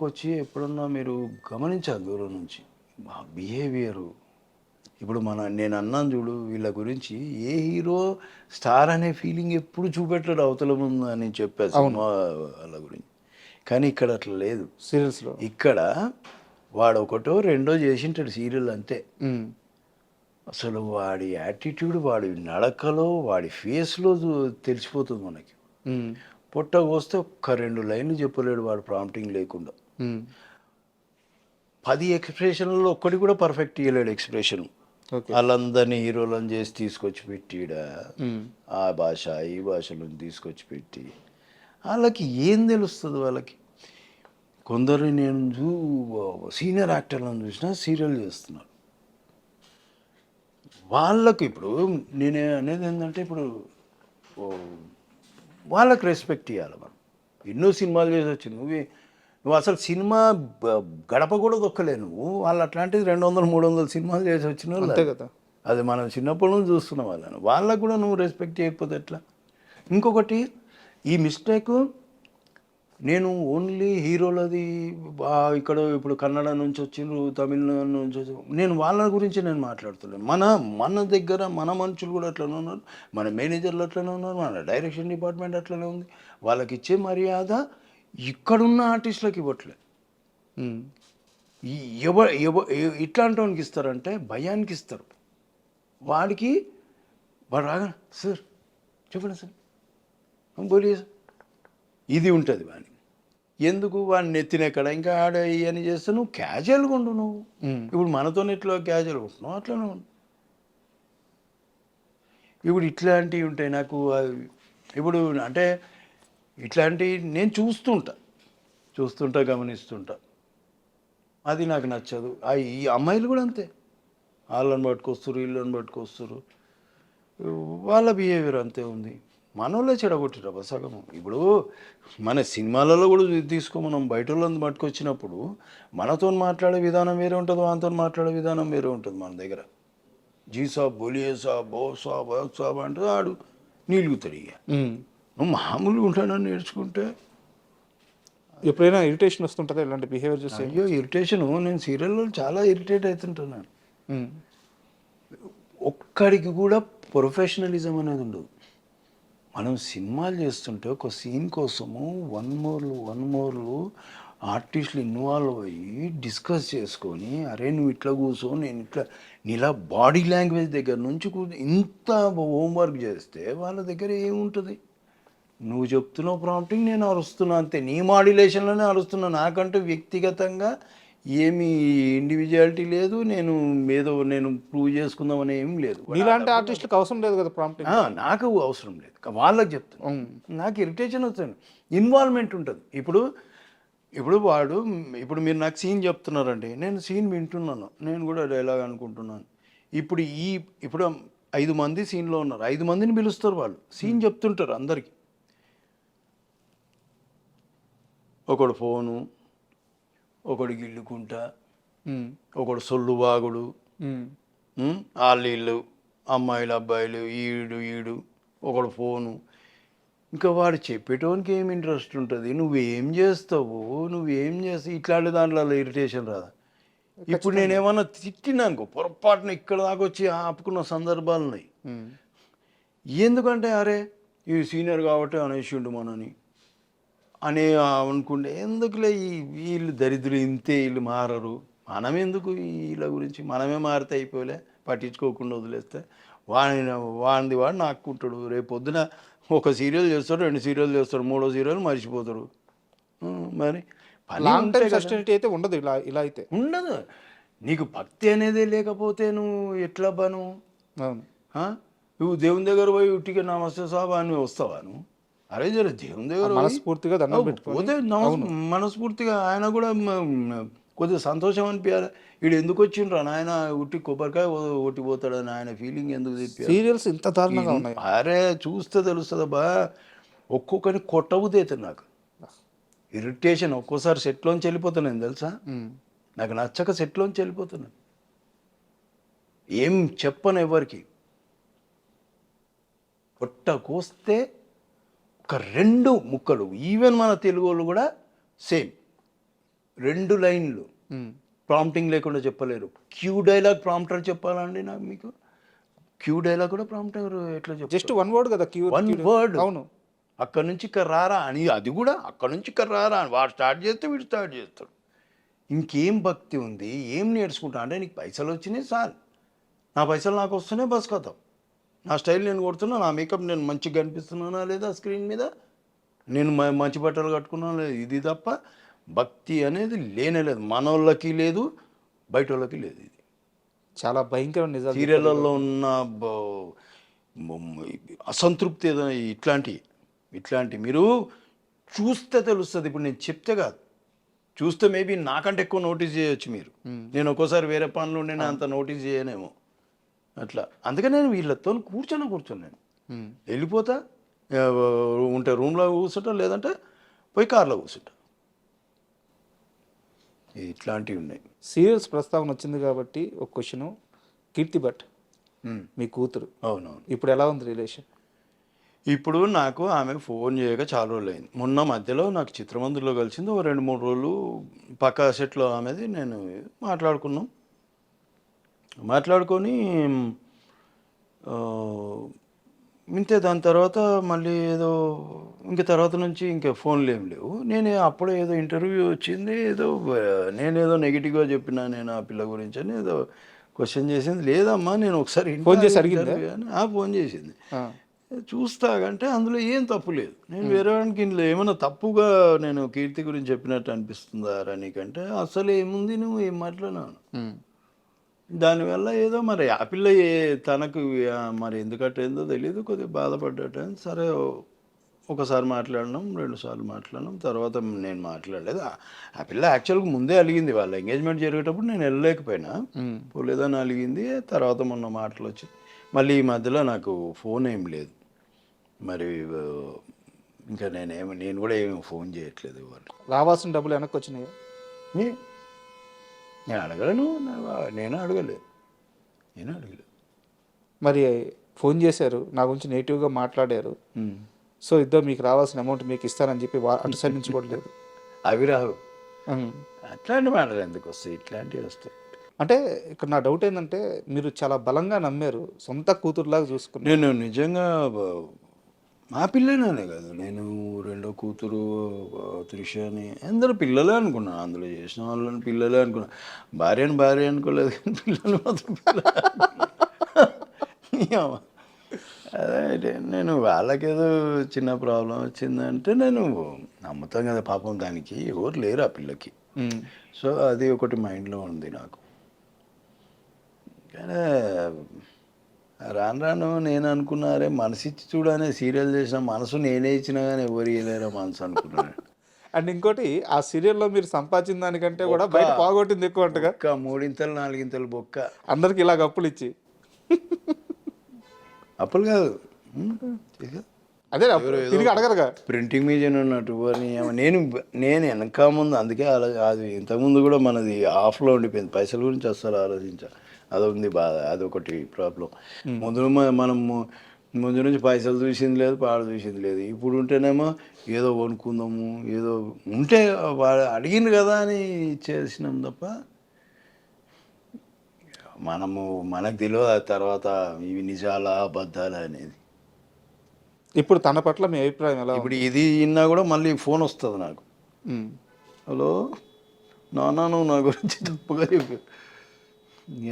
వచ్చి ఎప్పుడన్నా మీరు గమనించాలి దూరం నుంచి మా బిహేవియరు. ఇప్పుడు నేను అన్నాను చూడు వీళ్ళ గురించి, ఏ హీరో స్టార్ అనే ఫీలింగ్ ఎప్పుడు చూపెట్టడు అవతల ముందు అని చెప్పాను సినిమా వాళ్ళ గురించి. కానీ ఇక్కడ అట్లా లేదు. సీరియల్స్లో ఇక్కడ వాడు ఒకటో రెండో చేసింటాడు సీరియల్ అంతే. అసలు వాడి యాటిట్యూడ్, వాడి నడకలో, వాడి ఫేస్లో తెలిసిపోతుంది మనకి. పొట్ట కోస్తే ఒక్క 2 లైన్లు చెప్పలేడు వాడు ప్రాంప్టింగ్ లేకుండా. 10 ఎక్స్ప్రెషన్లలో ఒక్కటి కూడా పర్ఫెక్ట్ ఇవ్వలేడు ఎక్స్ప్రెషన్. వాళ్ళందరినీ హీరోలను చేసి తీసుకొచ్చి పెట్టిడ ఆ భాష ఈ భాషలో తీసుకొచ్చి పెట్టి వాళ్ళకి ఏం తెలుస్తుంది వాళ్ళకి. కొందరు నేను సీనియర్ యాక్టర్లను చూసినా సీరియల్ చేస్తున్నారు. వాళ్ళకు ఇప్పుడు నేను అనేది ఏంటంటే ఇప్పుడు వాళ్ళకి రెస్పెక్ట్ ఇవ్వాలి మనం. ఎన్నో సినిమాలు చేసి వచ్చి నువ్వు అసలు సినిమా గడప కూడా దొక్కలే నువ్వు. వాళ్ళు అట్లాంటిది 200-300 సినిమాలు చేసి వచ్చిన వాళ్ళు అంతే కదా. అది మనం చిన్నప్పటి నుంచి చూస్తున్న వాళ్ళకు కూడా నువ్వు రెస్పెక్ట్ చేయకపోతే ఎట్లా. ఇంకొకటి ఈ మిస్టేక్ నేను ఓన్లీ హీరోలది ఇక్కడ ఇప్పుడు కన్నడ నుంచి వచ్చిండ్రు, తమిళనాడు నుంచి వచ్చి నేను వాళ్ళ గురించి నేను మాట్లాడుతున్నాను. మన దగ్గర మన మనుషులు కూడా అట్లనే ఉన్నారు, మన మేనేజర్లు అట్లనే ఉన్నారు, మన డైరెక్షన్ డిపార్ట్మెంట్ అట్లనే ఉంది. వాళ్ళకి ఇచ్చే మర్యాద ఇక్కడున్న ఆర్టిస్టులకు ఇవ్వట్లే. ఇట్లాంటి వానికి ఇస్తారంటే భయానికి ఇస్తారు. వాడు రాగా సార్ చెప్పండి సార్ బోలియే సార్ ఇది ఉంటుంది వాడిని. ఎందుకు వాడిని నెత్తినెక్కడ ఇంకా ఆడ ఇవన్నీ చేస్తే నువ్వు క్యాజువల్గా ఉండు. నువ్వు ఇప్పుడు మనతో ఎట్లా క్యాజువల్గా ఉంటున్నావు అట్లనే ఉండు. ఇప్పుడు ఇట్లాంటివి ఉంటాయి నాకు. ఇప్పుడు అంటే ఇట్లాంటివి నేను చూస్తుంటా గమనిస్తుంటా. అది నాకు నచ్చదు. ఈ అమ్మాయిలు కూడా అంతే, వాళ్ళని పట్టుకొస్తారు వీళ్ళని పట్టుకొస్తారు, వాళ్ళ బిహేవియర్ అంతే ఉంది. మనోళ్ళే చెడగొట్టిరా సగం. ఇప్పుడు మన సినిమాలలో కూడా తీసుకో, మనం బయట వాళ్ళని పట్టుకొచ్చినప్పుడు మనతో మాట్లాడే విధానం వేరే ఉంటుంది, వాళ్ళతో మాట్లాడే విధానం వేరే ఉంటుంది. మన దగ్గర జీ సాబ్ బోలియే సాబ్ బో సాబ్ సాబ్ అంటే ఆడు నీలుగుతాడు. ఇక నువ్వు మామూలుగా ఉంటానని నేర్చుకుంటే ఎప్పుడైనా ఇరిటేషన్ వస్తుంటుందా ఇలాంటి బిహేవియర్ చూస్తే? అయ్యో ఇరిటేషను, నేను సీరియల్లో చాలా ఇరిటేట్ అవుతుంటున్నాను. ఒక్కడికి కూడా ప్రొఫెషనలిజం అనేది ఉండదు. మనం సినిమాలు చేస్తుంటే ఒక సీన్ కోసము వన్ మోర్లు ఆర్టిస్టులు ఇన్వాల్వ్ అయ్యి డిస్కస్ చేసుకొని, అరే నువ్వు ఇట్లా కూర్చో, నేను ఇట్లా నీలా బాడీ లాంగ్వేజ్ దగ్గర నుంచి ఇంత హోంవర్క్ చేస్తే వాళ్ళ దగ్గర ఏముంటుంది? నువ్వు చెప్తున్నావు ప్రాంప్టింగ్, నేను అరుస్తున్నా అంతే, నీ మాడ్యులేషన్లోనే అరుస్తున్నా. నాకంటూ వ్యక్తిగతంగా ఏమి ఇండివిజువాలిటీ లేదు, నేను ప్రూవ్ చేసుకుందామని ఏం లేదు. ఇలాంటి ఆర్టిస్టులకు అవసరం లేదు కదా ప్రాంప్టింగ్. నాకు అవసరం లేదు, వాళ్ళకి చెప్తాను. నాకు ఇరిటేషన్ వస్తుంది, ఇన్వాల్వ్మెంట్ ఉంటుంది. ఇప్పుడు మీరు నాకు సీన్ చెప్తున్నారండి, నేను సీన్ వింటున్నాను, నేను కూడా డైలాగ్ అనుకుంటున్నాను. ఇప్పుడు 5 మంది సీన్లో ఉన్నారు, 5 మందిని పిలుస్తారు, వాళ్ళు సీన్ చెప్తుంటారు అందరికీ. ఒకడు ఫోను, ఒకడు గిల్లుకుంటా, ఒకడు సొల్లుబాగుడు, వాళ్ళు అమ్మాయిలు అబ్బాయిలు ఈడు ఒకడు ఫోను. ఇంకా వాడు చెప్పేటోనికి ఏం ఇంట్రెస్ట్ ఉంటుంది? నువ్వేం చేస్తావు ఇట్లాంటి దాంట్లో ఇరిటేషన్ రాదా? ఇప్పుడు నేనేమన్నా తిట్టినానుకో, పొరపాటున ఇక్కడ దాకా వచ్చి ఆపుకున్న సందర్భాలు ఉన్నాయి. ఎందుకంటే అరే ఈ సీనియర్ కాబట్టి అనేసిండు మనని అని అనుకుంటే, ఎందుకులే వీళ్ళు దరిద్రులు ఇంతే, వీళ్ళు మారరు, మనం ఎందుకు వీళ్ళ గురించి, మనమే మారితే అయిపోలే, పట్టించుకోకుండా వదిలేస్తే వాడిని వాడు నాక్కుంటాడు. రేపు పొద్దున ఒక సీరియల్ చేస్తాడు, 2 సీరియల్ చేస్తాడు, 3వ సీరియల్ మర్చిపోతాడు. మరి సస్టైనిటీ అయితే ఉండదు. ఇలా అయితే ఉండదు. నీకు భక్తి అనేది లేకపోతే నువ్వు ఎట్లా బాను? నువ్వు దేవుని దగ్గర పోయి ఉట్టిగా నమస్తే సాబా అని వస్తావా నువ్వు? అరే జర దేవుని దగ్గర మనస్ఫూర్తిగా పోతే మనస్ఫూర్తిగా ఆయన కూడా కొద్దిగా సంతోషం అనిపించాలి. వీడు ఎందుకు వచ్చిండ్రా నాయన ఉట్టి కొబ్బరికాయ ఒట్టిపోతాడని ఆయన ఫీలింగ్ ఎందుకు చెప్పి. సీరియల్స్ ఇంత దారుణంగా ఉన్నాయి. అరే చూస్తే తెలుస్తుందబ్బా, ఒక్కొక్కరిని కొట్టబుద్దవుతుంది నాకు. ఇరిటేషన్, ఒక్కోసారి సెట్లోంచి వెళ్ళిపోతున్నాను తెలుసా, నాకు నచ్చక సెట్లోంచి వెళ్ళిపోతున్నాను. ఏం చెప్పను ఎవరికి. పొట్ట కోస్తే ఒక 2 ముక్కలు, ఈవెన్ మన తెలుగు వాళ్ళు కూడా సేమ్ 2 లైన్లు ప్రాంప్టింగ్ లేకుండా చెప్పలేరు. క్యూ డైలాగ్ ప్రాంప్టర్ చెప్పాలండి నాకు మీకు? క్యూ డైలాగ్ కూడా ప్రాంప్టర్ ఎట్లా చెప్తారు? జస్ట్ వన్ వర్డ్ కదా క్యూ. One word. అవును. అక్కడి నుంచి ఇక్కడ రారా అని, అది కూడా అక్కడి నుంచి ఇక్కడ రారా అని వాడు స్టార్ట్ చేస్తే వీడు స్టార్ట్ చేస్తాడు. ఇంకేం భక్తి ఉంది, ఏం నేర్చుకుంటా అంటే నీకు పైసలు వచ్చినాయి చాలు, నా పైసలు నాకు వస్తేనే బస్ కథం, నా స్టైల్ నేను కొడుతున్నా, నా మేకప్ నేను మంచిగా కనిపిస్తున్నానా లేదా స్క్రీన్ మీద, నేను మంచి బట్టలు కట్టుకున్నాను లేదు, ఇది తప్ప భక్తి అనేది లేనే లేదు. మనోళ్ళకి లేదు, బయట వాళ్ళకి లేదు. ఇది చాలా భయంకరమైన నిజాలు. సీరియళ్ళల్లో ఉన్న అసంతృప్తి ఏదో ఇట్లాంటి మీరు చూస్తే తెలుస్తుంది. ఇప్పుడు నేను చెప్తే కాదు, చూస్తే మేబీ నాకంటే ఎక్కువ నోటీస్ చేయొచ్చు మీరు. నేను ఒక్కోసారి వేరే పనులు ఉండే అంత నోటీస్ చేయనేమో అట్లా. అందుకని నేను వీళ్ళతో కూర్చొని వెళ్ళిపోతా, ఉంటే రూమ్లో కూర్చుంటా, లేదంటే పోయి కార్లో కూర్చుంటా. ఇట్లాంటివి ఉన్నాయి. సీరియల్స్ ప్రస్తావన వచ్చింది కాబట్టి ఒక క్వశ్చన్. కీర్తి భట్ మీ కూతురు, అవునవును, ఇప్పుడు ఎలా ఉంది రిలేషన్? ఇప్పుడు నాకు ఆమె ఫోన్ చేయక చాలా రోజులు అయింది. మొన్న మధ్యలో నాకు చిత్రమందిలో కలిసింది, ఓ 2-3 రోజులు పక్క సెట్లో ఆమెది నేను మాట్లాడుకొని ఇంతే. దాని తర్వాత మళ్ళీ ఏదో తర్వాత నుంచి ఇంకా ఫోన్లు ఏం లేవు. నేను అప్పుడే ఏదో ఇంటర్వ్యూ వచ్చింది, నేనేదో నెగిటివ్గా చెప్పినా నేను ఆ పిల్ల గురించి అని ఏదో క్వశ్చన్ చేసింది. లేదమ్మా నేను ఒకసారి ఫోన్ చేసి అడిగింది, ఫోన్ చేసింది. చూస్తాగంటే అందులో ఏం తప్పు లేదు. నేను వేరే వాడికి ఇందులో ఏమైనా తప్పుగా నేను కీర్తి గురించి చెప్పినట్టు అనిపిస్తుందా నీకంటే, అసలు ఏముంది, నువ్వు ఏం మాట్లాడినాను. దానివల్ల ఏదో మరి ఆ పిల్ల తనకు మరి ఎందుకంటేందో తెలియదు, కొద్దిగా బాధపడ్డట. సరే ఒకసారి మాట్లాడినాం, 2 సార్లు మాట్లాడినాం, తర్వాత నేను మాట్లాడలేదు. ఆ పిల్ల యాక్చువల్గా ముందే అలిగింది, వాళ్ళ ఎంగేజ్మెంట్ జరిగేటప్పుడు నేను వెళ్ళలేకపోయినా, పోలేదని అలిగింది. తర్వాత మొన్న మాటలు వచ్చి మళ్ళీ ఈ మధ్యలో నాకు ఫోన్ ఏం లేదు. మరి ఇంకా నేను కూడా ఏమి ఫోన్ చేయట్లేదు. వాళ్ళు రావాల్సిన డబ్బులు వెనక్కి వచ్చినాయి? నేను అడగలను, నేను అడగలేదు. మరి ఫోన్ చేశారు, నా గురించి నెగిటివ్గా మాట్లాడారు, సో ఇద్దరు మీకు రావాల్సిన అమౌంట్ మీకు ఇస్తానని చెప్పి అటు సైడ్ నుంచి కూడా లేదు. అవి రావు, అట్లాంటి మాటలు ఎందుకు వస్తాయి, ఇట్లాంటివి వస్తాయి. అంటే ఇక్కడ నా డౌట్ ఏంటంటే, మీరు చాలా బలంగా నమ్మారు, సొంత కూతురులాగా చూసుకున్నారు. నేను నిజంగా మా పిల్లనే కాదు, నేను రెండో కూతురు త్రిషని అందరూ పిల్లలే అనుకున్నాను. అందులో చేసిన వాళ్ళని పిల్లలే అనుకున్నాను. భార్య అనుకోలేదు, కానీ పిల్లలు మాత్రం అదే నేను వాళ్ళకేదో చిన్న ప్రాబ్లం వచ్చిందంటే నేను నమ్ముతాను కదా, పాపం దానికి ఎవరు లేరు ఆ పిల్లకి. సో అది ఒకటి మైండ్లో ఉంది నాకు. కానీ రాను నేను అనుకున్నారే, మనసు ఇచ్చి చూడనే సీరియల్ చేసిన మనసు నేనే ఇచ్చినా కానీ ఎవరు ఇవ్వలేరా మనసు అనుకున్నాను. అండ్ ఇంకోటి, ఆ సీరియల్లో మీరు సంపాదించిన దానికంటే కూడా బయట పోగొట్టింది ఎక్కువ అంటగా. 3-4 బొక్క అందరికి ఇలాగ అప్పులు ఇచ్చి. అప్పులు కాదు, అదే తిరిగి అడగరుగా, ప్రింటింగ్ మీడియం ఉన్నట్టు. నేను వెనక ముందు అందుకే అది ఇంతకుముందు కూడా మనది ఆఫ్లో ఉండిపోయింది. పైసల గురించి అస్సలు ఆలోచించా, అదొంది బాధ, అదొకటి ప్రాబ్లం. మనం ముందు నుంచి పైసలు చూసింది లేదు, పాడు చూసింది లేదు. ఇప్పుడు ఉంటేనేమో ఏదో కొనుక్కుందాము, ఏదో ఉంటే వాడు అడిగింది కదా అని చేసినాం తప్ప మనకు తెలియదు ఆ తర్వాత ఇవి నిజాలా అబద్ధాలా అనేది. ఇప్పుడు తన పట్ల మీ అభిప్రాయం ఎలా? ఇప్పుడు ఇది విన్నా కూడా మళ్ళీ ఫోన్ వస్తుంది నాకు, హలో నాన్న నువ్వు నా గురించి తప్పుగా చెప్పు.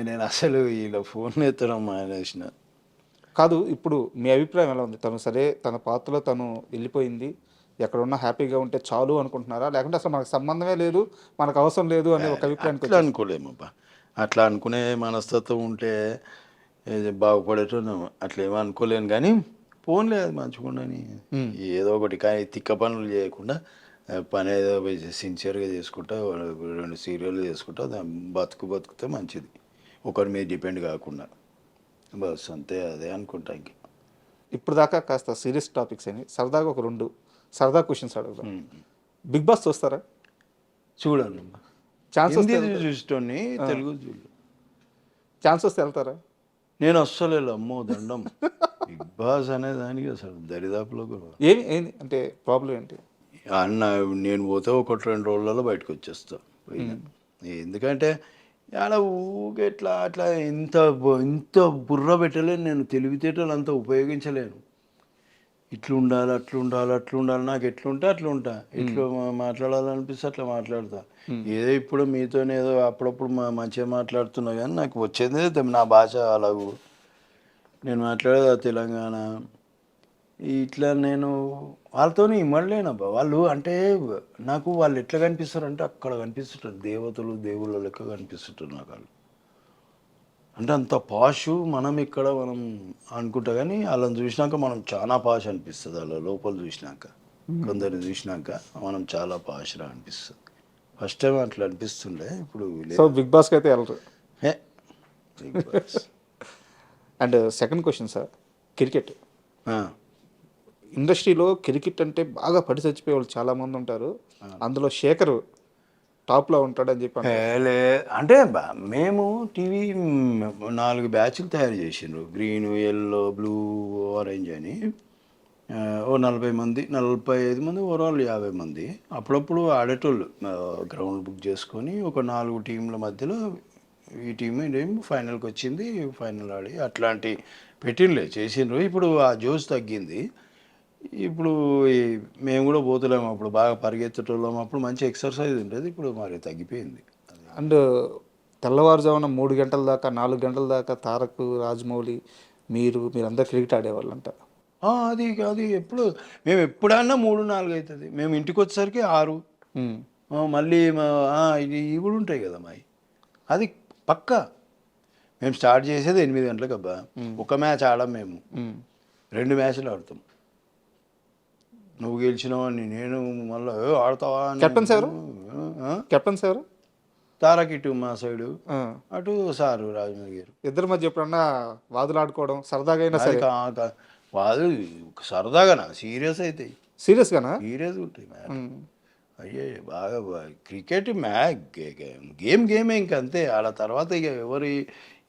నేను అసలు ఇలా ఫోన్ ఎత్తడం మానేసిన. కాదు, ఇప్పుడు మీ అభిప్రాయం ఎలా ఉంది? తను సరే తన పాత్రలో తను వెళ్ళిపోయింది, ఎక్కడున్నా హ్యాపీగా ఉంటే చాలు అనుకుంటున్నారా, లేకుంటే అసలు మనకు సంబంధమే లేదు, మనకు అవసరం లేదు అనే ఒక అభిప్రాయానికి? అట్లా అనుకోలేమబ్బా, అట్లా అనుకునే మనస్తత్వం ఉంటే బాగుపడేటో అట్లా ఏమో అనుకోలేను. కానీ ఫోన్లే అది మంచిగుండని ఏదో ఒకటి, కానీ తిక్క పనులు చేయకుండా పని ఏదో సిన్సియర్గా చేసుకుంటా 2 సీరియళ్ళు చేసుకుంటా బతుకుతే మంచిది, ఒకరి మీద డిపెండ్ కాకుండా. బస్ అంతే, అదే అనుకుంటా. ఇంక ఇప్పుడు దాకా కాస్త సీరియస్ టాపిక్స్ అని సరదాగా ఒక 2 సరదా క్వశ్చన్స్ అడుగుతాం. బిగ్ బాస్ చూస్తారా? చూడండి, ఛాన్స్ వస్తే చూస్తోని తెలుగు చూడు. ఛాన్స్ వస్తే వెళ్తారా? నేను అస్సలు అమ్మో దండం. బిగ్ బాస్ అనే దానికి అసలు దరిదాపులో కూడా ఏమి అంటే ప్రాబ్లం ఏంటి? అన్న నేను పోతే 1-2 రోజులలో బయటకు వచ్చేస్తా. పోయినా. ఎందుకంటే ఆడ ఊకే అట్లా ఇంత బుర్ర పెట్టలేను నేను, తెలివితేటలు అంతా ఉపయోగించలేను. ఇట్లా ఉండాలి, అట్లా ఉండాలి, అట్లా ఉండాలి, నాకు ఎట్లుంటే అట్లా ఉంటా, ఎట్లా మాట్లాడాలనిపిస్తే అట్లా మాట్లాడతా. ఏదో ఇప్పుడు మీతోనే ఏదో అప్పుడప్పుడు మంచిగా మాట్లాడుతున్నా కానీ నాకు వచ్చేది నా భాష అలాగూ, నేను మాట్లాడేది తెలంగాణ. ఇట్లా నేను వాళ్ళతో ఇమ్మడలేనబ్బా. వాళ్ళు అంటే నాకు వాళ్ళు ఎట్లా కనిపిస్తారు అంటే అక్కడ కనిపిస్తుంటారు, దేవతలు దేవుళ్ళ లెక్క కనిపిస్తుంటారు నాకు వాళ్ళు. అంటే అంత పాషు మనం ఇక్కడ మనం అనుకుంటా కానీ వాళ్ళని చూసినాక మనం చాలా పాష్ అనిపిస్తుంది. వాళ్ళ లోపల చూసినాక, కొందరిని చూసినాక మనం చాలా పాష్రా అనిపిస్తుంది. ఫస్ట్ టైం అట్లా అనిపిస్తుండే, ఇప్పుడు సో బిగ్ బాస్కి అయితే వెళ్ళరు. హే Big Boss. And second question sir, cricket ఇండస్ట్రీలో క్రికెట్ అంటే బాగా పడి చచ్చిపోయే వాళ్ళు చాలామంది ఉంటారు. అందులో శేఖర్ టాప్లో ఉంటాడని చెప్పి లే అంటే మేము టీవీ 4 బ్యాచ్లు తయారు చేసిండ్రు, గ్రీన్, ఎల్లో, బ్లూ, ఆరెంజ్ అని. ఓ 40 మంది, 45 మంది, ఓవరాల్ 50 మంది. అప్పుడప్పుడు ఆడేటోళ్ళు గ్రౌండ్ బుక్ చేసుకొని ఒక 4 టీంల మధ్యలో ఈ టీం ఫైనల్కి వచ్చింది, ఫైనల్ ఆడి అట్లాంటి పెట్టిండ్లే చేసిండ్రు. ఇప్పుడు ఆ జోష్ తగ్గింది. ఇప్పుడు మేము కూడా పోతలేము, అప్పుడు బాగా పరిగెత్తటోళ్ళం, అప్పుడు మంచి ఎక్సర్సైజ్ ఉంటుంది, ఇప్పుడు మరి తగ్గిపోయింది. అండ్ తెల్లవారుజామున 3 గంటల దాకా 4 గంటల దాకా తారక్, రాజమౌళి, మీరందరూ క్రికెట్ ఆడేవాళ్ళంట. అది అది ఎప్పుడు మేము ఎప్పుడన్నా 3-4 అవుతుంది, మేము ఇంటికి వచ్చేసరికి 6. మళ్ళీ ఇవి కూడా ఉంటాయి కదా మావి, అది పక్కా. మేము స్టార్ట్ చేసేది 8 గంటలకు అబ్బా. ఒక మ్యాచ్ ఆడాం మేము, 2 మ్యాచ్లు ఆడతాం. నువ్వు గెలిచినావు అని నేను మళ్ళీ ఆడతావా. కెప్టెన్స్ ఎవరు? కెప్టెన్స్ ఎవరు? తారక్ ఇటు మా సైడు, అటు సారు రాజమౌళి గారు. ఇద్దరి మధ్య ఎప్పుడన్నా వాదులు ఆడుకోవడం సరదాగా అయినా సరే? వాళ్ళు సరదాగా, సీరియస్ అవుతాయి, సీరియస్గానా? సీరియస్గా ఉంటాయి మ్యాచ్. అయ్యే బాగా క్రికెట్ గేమే ఇంకంతే. ఆడ తర్వాత ఇక ఎవరి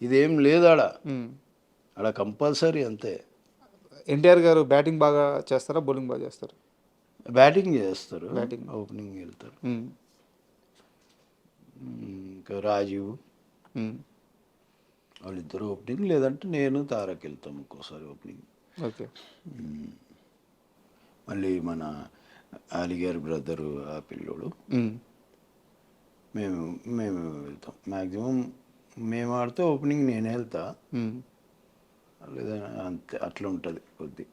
ఇదేం లేదు ఆడ కంపల్సరీ అంతే. ఎన్టీఆర్ గారు బ్యాటింగ్ బాగా చేస్తారా, బౌలింగ్ బాగా చేస్తారు? బ్యాటింగ్ చేస్తారు, బ్యాటింగ్, ఓపెనింగ్ వెళ్తారు. ఇంకా రాజీవ్ వాళ్ళిద్దరు ఓపెనింగ్, లేదంటే నేను తారక్ వెళ్తాం ఒక్కోసారి ఓపెనింగ్. ఓకే. మళ్ళీ మన అలీగారి బ్రదరు ఆ పిల్లోడు, మేము వెళ్తాం. మ్యాక్సిమం మేము ఆడితే ఓపెనింగ్ నేనే వెళ్తా, లేదా అంతే అట్లా ఉంటుంది కొద్ది.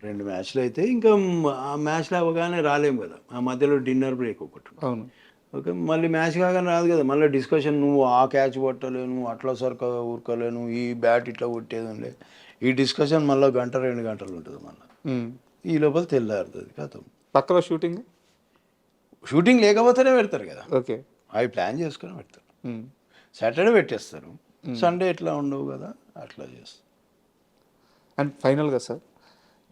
2 మ్యాచ్లు అయితే ఇంకా ఆ మ్యాచ్లు అవ్వగానే రాలేము కదా, ఆ మధ్యలో డిన్నర్ బ్రేక్ ఒకటి. అవును. ఓకే, మళ్ళీ మ్యాచ్ కాగానే రాదు కదా, మళ్ళీ డిస్కషన్, నువ్వు ఆ క్యాచ్ కొట్టలేను, అట్లా ఊరుకోలేను, ఈ బ్యాట్ ఇట్లా కొట్టేది ఉండే, ఈ డిస్కషన్ మళ్ళీ 1-2 గంటలు ఉంటుంది. మళ్ళీ ఈ లోపల తెల్లారుతుంది కథం. పక్కలో షూటింగ్ లేకపోతేనే పెడతారు కదా. ఓకే. అవి ప్లాన్ చేసుకొని పెడతారు. సాటర్డే పెట్టేస్తారు, సండే ఎట్లా ఉండవు కదా, అట్లా చేస్తారు. అండ్ ఫైనల్గా సార్,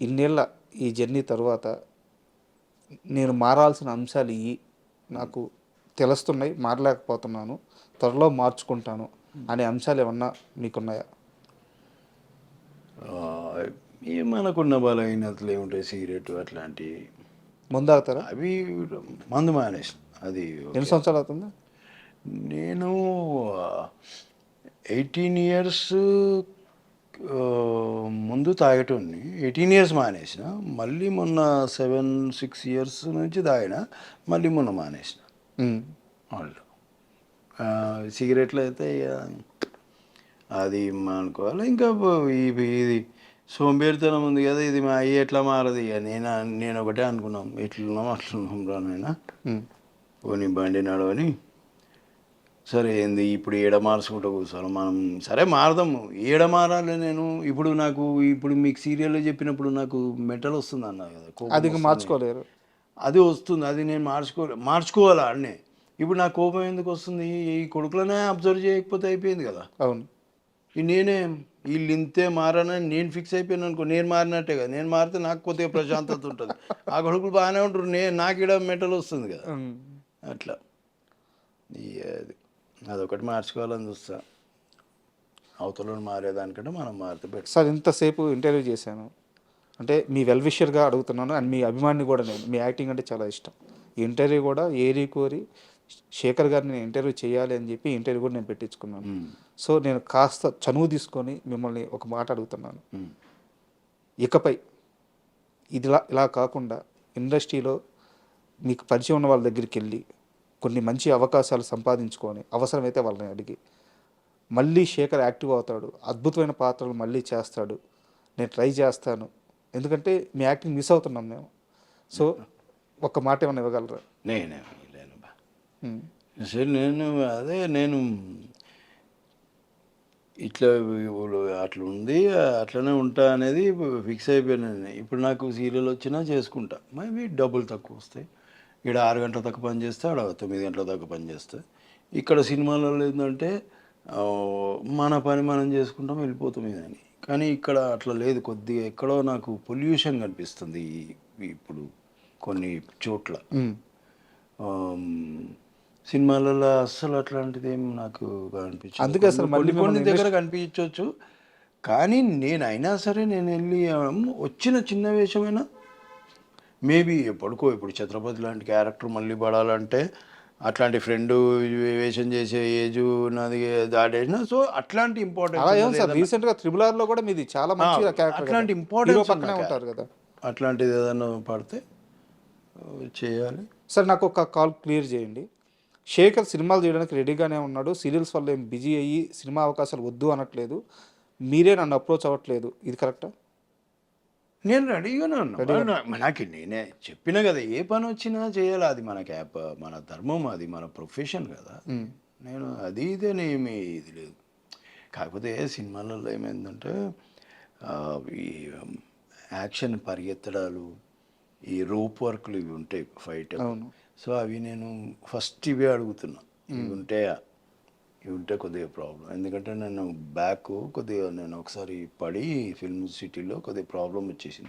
ఇన్నేళ్ళ ఈ జర్నీ తర్వాత నేను మారాల్సిన అంశాలు నాకు తెలుస్తున్నాయి, మారలేకపోతున్నాను, త్వరలో మార్చుకుంటాను అనే అంశాలు ఏమన్నా మీకున్నాయా? మనకున్న బలహీనతలు ఏముంటాయి, సిగరెట్ అట్లాంటివి. ముందు తాగుతారా? అవి మందు మానేసి. అది ఎన్ని సంవత్సరాలు అవుతుంది? నేను 18 ఇయర్స్ ముందు తాగేటోని, 18 ఇయర్స్ మానేసిన. మళ్ళీ మొన్న 7-6 ఇయర్స్ నుంచి తాగిన, మళ్ళీ మొన్న మానేసిన. వాళ్ళు సిగరెట్లు అయితే అది అనుకోవాలి. ఇంకా ఇది సోంబేరితనం ఉంది కదా, ఇది మా అయ్యి ఎట్లా మారదు. ఇక నేను ఒకటే అనుకున్నాం, ఎట్లున్నాం అట్లున్నాం రానైనా, పోనీ బండి నడవని. సరే ఏంది ఇప్పుడు ఏడ మార్చుకుంటూ కూర్చోవాలి మనం, సరే మారదాము, ఏడ మారాలి. నేను ఇప్పుడు మీకు సీరియల్లో చెప్పినప్పుడు నాకు మెంటల్ వస్తుంది అన్నా కదా, అది మార్చుకోలేరు, అది వస్తుంది, అది నేను మార్చుకోవాలా అన్నే. ఇప్పుడు నా కోపం ఎందుకు వస్తుంది, ఈ కొడుకులనే అబ్జర్వ్ చేయకపోతే అయిపోయింది కదా. అవును. నేనే వీళ్ళు ఇంతే మారనని నేను ఫిక్స్ అయిపోయాను అనుకో, నేను మారినట్టే కదా. నేను మారితే నాకు కొద్దిగా ప్రశాంతత ఉంటుంది, ఆ కొడుకులు బాగానే ఉంటారు, నాకు ఇక్కడ మెంటల్ వస్తుంది కదా. అట్లా అదొకటి మార్చుకోవాలని చూస్తా, అవతలను మారేదానికంటే మనం మారితే బెటర్. సార్ ఇంతసేపు ఇంటర్వ్యూ చేశాను అంటే మీ వెల్ విషర్గా అడుగుతున్నాను, అండ్ మీ అభిమాని కూడా నేను, మీ యాక్టింగ్ అంటే చాలా ఇష్టం. ఈ ఇంటర్వ్యూ కూడా ఏరి కోరి శేఖర్ గారిని నేను ఇంటర్వ్యూ చేయాలి అని చెప్పి ఇంటర్వ్యూ కూడా నేను పెట్టించుకున్నాను. ఉమ్, సో నేను కాస్త చనువు తీసుకొని మిమ్మల్ని ఒక మాట అడుగుతున్నాను. ఉమ్. ఇకపై ఇలా కాకుండా ఇండస్ట్రీలో మీకు పరిచయం ఉన్న వాళ్ళ దగ్గరికి వెళ్ళి కొన్ని మంచి అవకాశాలు సంపాదించుకొని అవసరమైతే వాళ్ళని అడిగి మళ్ళీ శేఖర్ యాక్టివ్ అవుతాడు, అద్భుతమైన పాత్రలు మళ్ళీ చేస్తాడు, నేను ట్రై చేస్తాను, ఎందుకంటే మీ యాక్టింగ్ మిస్ అవుతున్నాం మేము. సో ఒక్క మాట ఏమైనా ఇవ్వగలరా? నేనే లేను బా. ఉమ్. సరే నేను ఇట్లా అట్లా ఉంది, అట్లనే ఉంటా అనేది ఫిక్స్ అయిపోయాను నేను. ఇప్పుడు నాకు సీరియల్ వచ్చినా చేసుకుంటా, మేబీ డబ్బులు తక్కువ వస్తాయి. ఇక్కడ 6 గంటల దాకా పని చేస్తే ఆడ 9 గంటల దాకా పని చేస్తే. ఇక్కడ సినిమాలలో ఏంటంటే మన పని మనం చేసుకుంటాం, వెళ్ళిపోతాం ఇదని. కానీ ఇక్కడ అట్లా లేదు. కొద్దిగా ఎక్కడో నాకు పొల్యూషన్ కనిపిస్తుంది ఇప్పుడు కొన్ని చోట్ల. ఉమ్. ఆమ్, సినిమాలలో అస్సలు అట్లాంటిది ఏం నాకు కనిపించదు. అందుకే అసలు మళ్ళీ కొన్ని దగ్గర కనిపించవచ్చు, కానీ నేను అయినా సరే నేను వెళ్ళి వచ్చిన చిన్న వేషమైనా మేబీ ఇప్పుడు ఛత్రపతి లాంటి క్యారెక్టర్ మళ్ళీ పడాలంటే అట్లాంటి ఫ్రెండ్ వేషం చేసే ఏజ్ నాది దాటేసిన. సో అట్లాంటి అలా ఏం ఇంపార్టెంట్ సార్, రీసెంట్ గా త్రిబుల్ ఆర్ లో కూడా మీది చాలా మంచి క్యారెక్టర్, అట్లాంటి హీరో ఇంపార్టెన్స్ పక్కనే ఉంటారు కదా. అట్లాంటిది ఏదైనా పడితే చేయాలి. సార్ నాకు ఒక కాల్ క్లియర్ చేయండి. శేఖర్ సినిమాలు చేయడానికి రెడీగానే ఉన్నాడు, సీరియల్స్ వల్ల ఏం బిజీ అయ్యి సినిమా అవకాశాలు వద్దు అనట్లేదు, మీరే నన్ను అప్రోచ్ అవ్వట్లేదు, ఇది కరెక్టా? నేను రెడీగానే ఉన్నా. నాకు నేనే చెప్పిన కదా, ఏ పని వచ్చినా చేయాలి, అది మన మన ధర్మం, అది మన ప్రొఫెషన్ కదా. నేను అది ఇదేనేమి ఇది లేదు. కాకపోతే సినిమాలలో ఏమైందంటే ఈ యాక్షన్ పరిగెత్తడాలు, ఈ రోప్ వర్క్లు ఇవి ఉంటాయి ఫైట్. సో అవి నేను ఫస్ట్ ఇవే అడుగుతున్నా, ఇవి ఉంటాయా, ఇవి ఉంటే కొద్దిగా ప్రాబ్లం. ఎందుకంటే నేను కొద్దిగా నేను ఒకసారి పడి ఫిల్మ్ సిటీలో కొద్దిగా ప్రాబ్లం వచ్చేసింది.